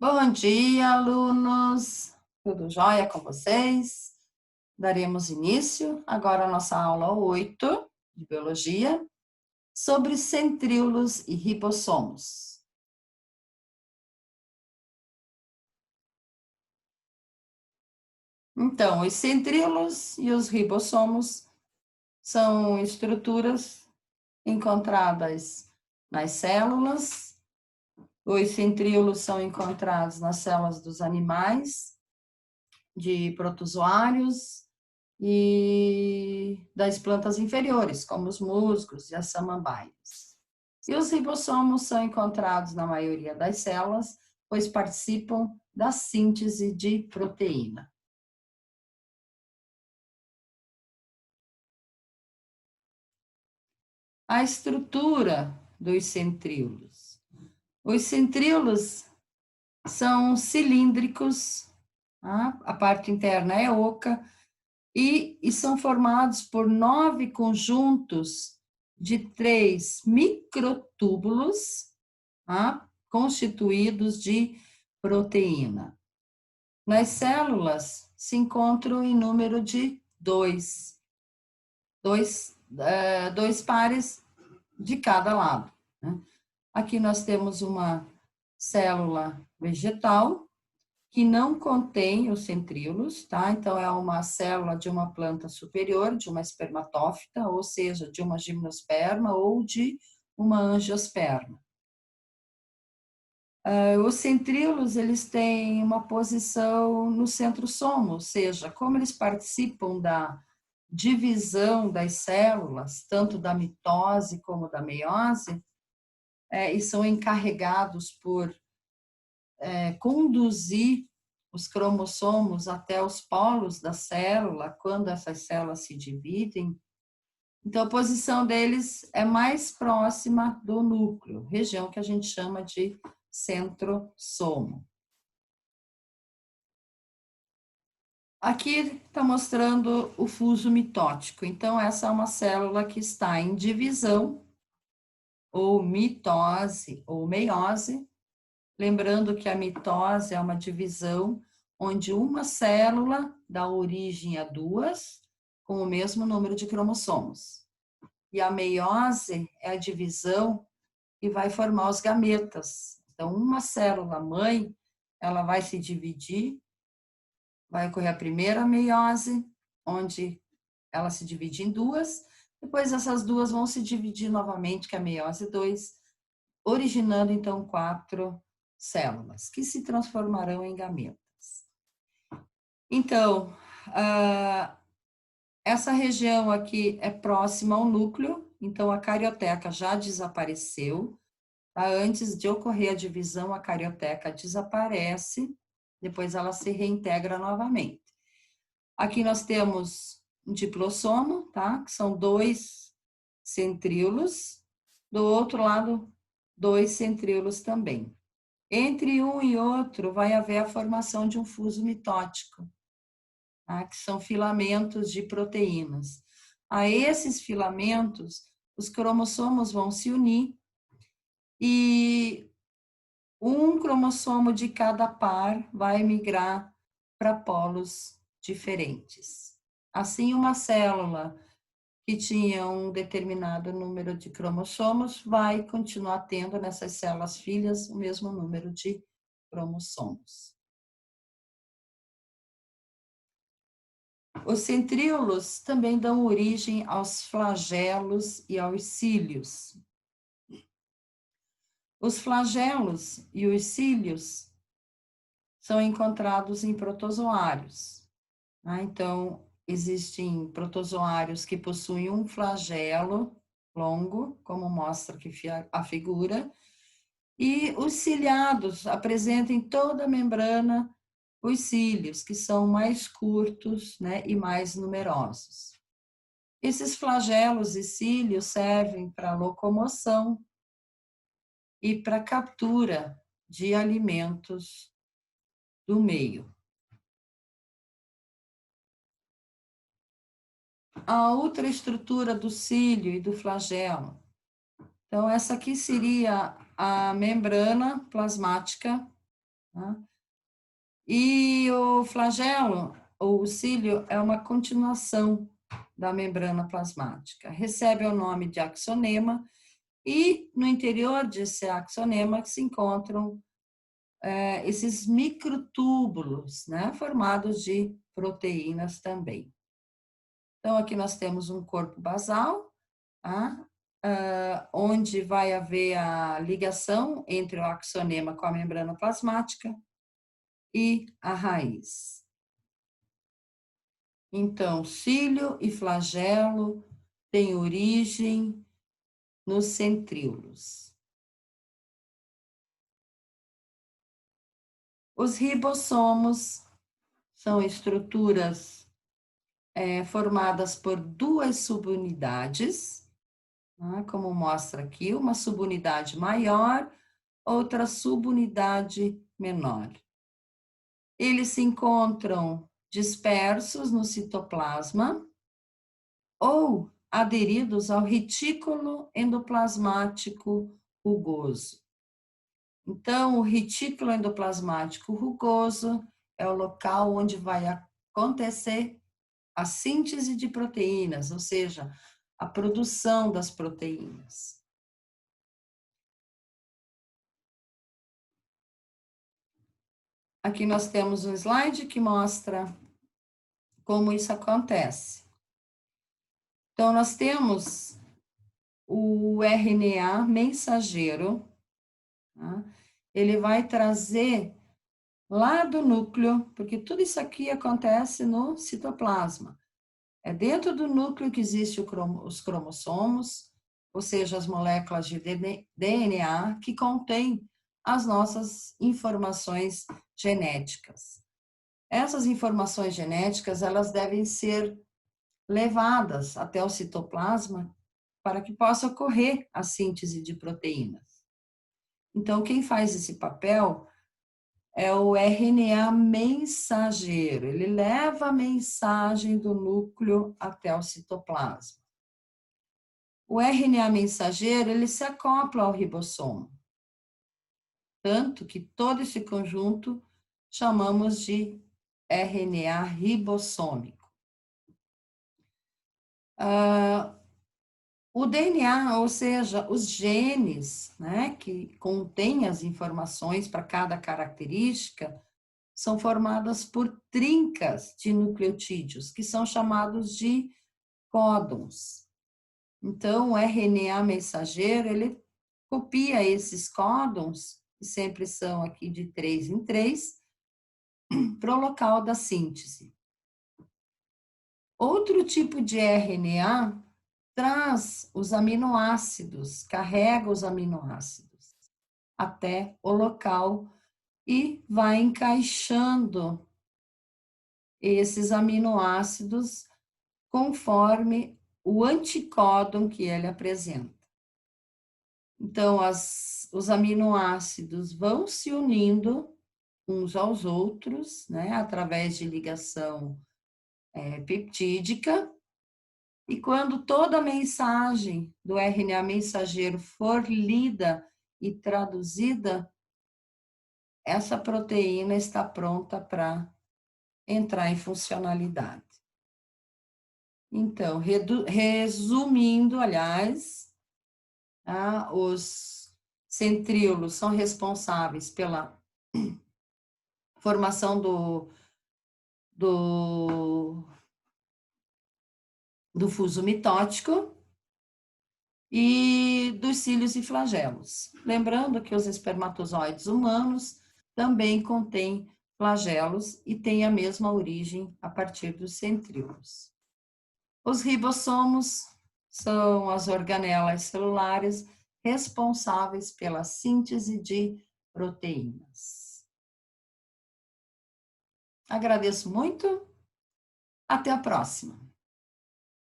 Bom dia, alunos! Tudo jóia com vocês? Daremos início agora à nossa aula 8 de Biologia sobre centríolos e ribossomos. Então, os centríolos e os ribossomos são estruturas encontradas nas células. Os centríolos são encontrados nas células dos animais, de protozoários e das plantas inferiores, como os musgos e as samambaias. E os ribossomos são encontrados na maioria das células, pois participam da síntese de proteína. A estrutura dos centríolos. Os centríolos são cilíndricos, a parte interna é oca, e são formados por 9 conjuntos de 3 microtúbulos, constituídos de proteína. Nas células se encontram em número de dois pares de cada lado. Aqui nós temos uma célula vegetal, que não contém os centríolos, tá? Então, é uma célula de uma planta superior, de uma espermatófita, ou seja, de uma gimnosperma ou de uma angiosperma. Os centríolos, eles têm uma posição no centrosomo, ou seja, como eles participam da divisão das células, tanto da mitose como da meiose, e são encarregados por conduzir os cromossomos até os polos da célula, quando essas células se dividem. Então, a posição deles é mais próxima do núcleo, região que a gente chama de centrosomo. Aqui está mostrando o fuso mitótico. Então, essa é uma célula que está em divisão, ou mitose, ou meiose. Lembrando que a mitose é uma divisão onde uma célula dá origem a duas, com o mesmo número de cromossomos. E a meiose é a divisão que vai formar os gametas. Então, uma célula mãe, ela vai se dividir, vai ocorrer a primeira meiose, onde ela se divide em duas, depois essas duas vão se dividir novamente, que é a meiose 2, originando então 4 células, que se transformarão em gametas. Então, essa região aqui é próxima ao núcleo, então a carioteca já desapareceu. Antes de ocorrer a divisão, a carioteca desaparece, depois ela se reintegra novamente. Aqui nós temos um diplossomo, tá? Que são 2 centríolos, do outro lado, 2 centríolos também. Entre um e outro vai haver a formação de um fuso mitótico, tá? Que são filamentos de proteínas. A esses filamentos, os cromossomos vão se unir e um cromossomo de cada par vai migrar para polos diferentes. Assim, uma célula que tinha um determinado número de cromossomos vai continuar tendo nessas células filhas o mesmo número de cromossomos. Os centríolos também dão origem aos flagelos e aos cílios. Os flagelos e os cílios são encontrados em protozoários. Então, existem protozoários que possuem um flagelo longo, como mostra aqui a figura, e os ciliados apresentam em toda a membrana os cílios, que são mais curtos, né, e mais numerosos. Esses flagelos e cílios servem para locomoção e para captura de alimentos do meio. A outra estrutura do cílio e do flagelo. Então, essa aqui seria a membrana plasmática Tá? E o flagelo, ou o cílio, é uma continuação da membrana plasmática. Recebe o nome de axonema e no interior desse axonema se encontram esses microtúbulos, né, formados de proteínas também. Então, aqui nós temos um corpo basal, tá? Onde vai haver a ligação entre o axonema com a membrana plasmática e a raiz. Então, cílio e flagelo têm origem nos centríolos. Os ribossomos são estruturas formadas por duas subunidades, né, como mostra aqui, uma subunidade maior, outra subunidade menor. Eles se encontram dispersos no citoplasma ou aderidos ao retículo endoplasmático rugoso. Então, o retículo endoplasmático rugoso é o local onde vai acontecer a síntese de proteínas, ou seja, a produção das proteínas. Aqui nós temos um slide que mostra como isso acontece. Então, nós temos o RNA mensageiro, tá? Ele vai trazer lá do núcleo, porque tudo isso aqui acontece no citoplasma. É dentro do núcleo que existem os cromossomos, ou seja, as moléculas de DNA que contêm as nossas informações genéticas. Essas informações genéticas, elas devem ser levadas até o citoplasma para que possa ocorrer a síntese de proteínas. Então, quem faz esse papel é o RNA mensageiro. Ele leva a mensagem do núcleo até o citoplasma. O RNA mensageiro, ele se acopla ao ribossomo. Tanto que todo esse conjunto chamamos de RNA ribossômico. O DNA, ou seja, os genes, né, que contêm as informações para cada característica, são formadas por trincas de nucleotídeos, que são chamados de códons. Então, o RNA mensageiro, ele copia esses códons, que sempre são aqui de 3 em 3, para o local da síntese. Outro tipo de RNA traz os aminoácidos, carrega os aminoácidos até o local e vai encaixando esses aminoácidos conforme o anticódon que ele apresenta. Então, os aminoácidos vão se unindo uns aos outros, né, através de ligação peptídica, e quando toda a mensagem do RNA mensageiro for lida e traduzida, essa proteína está pronta para entrar em funcionalidade. Então, resumindo, aliás, os centríolos são responsáveis pela formação do fuso mitótico e dos cílios e flagelos. Lembrando que os espermatozoides humanos também contêm flagelos e têm a mesma origem a partir dos centríolos. Os ribossomos são as organelas celulares responsáveis pela síntese de proteínas. Agradeço muito. Até a próxima.